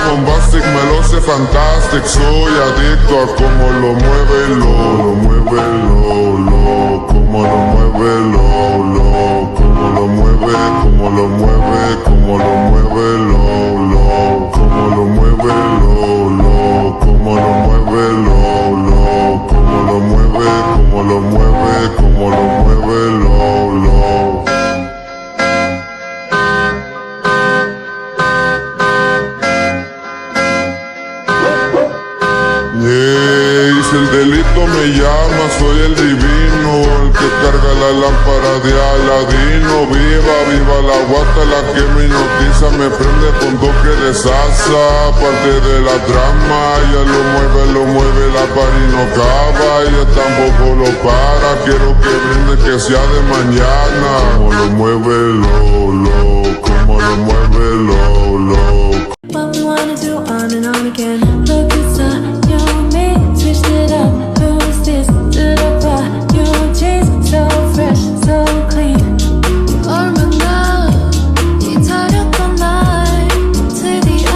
bombastic, me lo sé fantastic. Soy adicto a cómo lo mueve, lo mueve, cómo lo mueve, cómo lo mueve, cómo lo mueve, cómo lo mueve, cómo lo mueve, cómo lo mueve, cómo lo mueve, cómo lo mueve, cómo lo mueve, Y si el delito me llama, soy el divino, el que carga la lámpara de Aladino. Viva, viva la guata, la que me hipnotiza, me prende con toque de salsa. Parte de la trama, ella lo mueve, la pari no acaba, ella tampoco lo para. Quiero que brinde, que sea de mañana. Como lo mueve, como lo mueve, What we wanna do on and on again. Look, it's a you and me, switched it up. Who's this? Did I buy your jeans? So fresh, so clean. 얼마나 기다렸던 날 드디어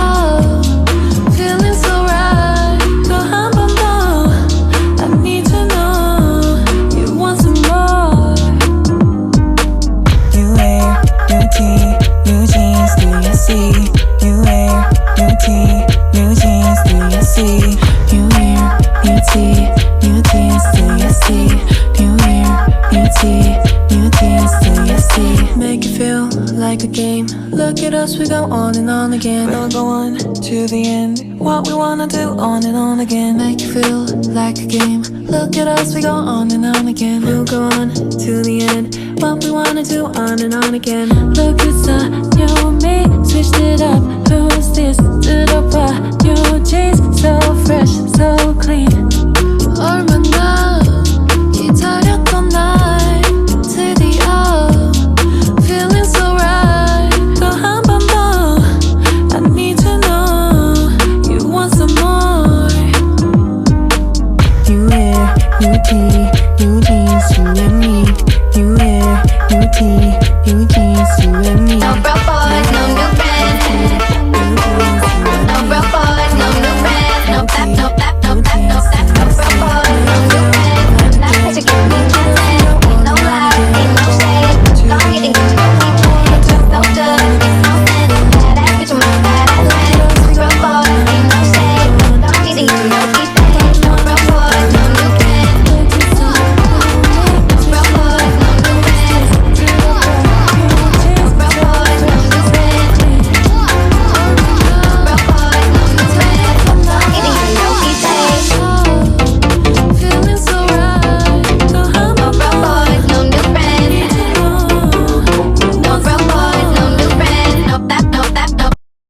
feeling so right. 또 한 번 더 I need to know you want some more. You wear new tee, new jeans, do you see? You wear new tee, new jeans, do you see? You wear new tee, new jeans, do you see? You wear new tee, new jeans, do you see? Make it feel like a game. Look at us, we go on and on again. We'll go on to the end. What we wanna do on and on again. Make it feel like a game. Look at us, we go on and on again. We'll go on to the end. What we wanna do on and on again. Look, it's a you and me, switched it up. Who is this?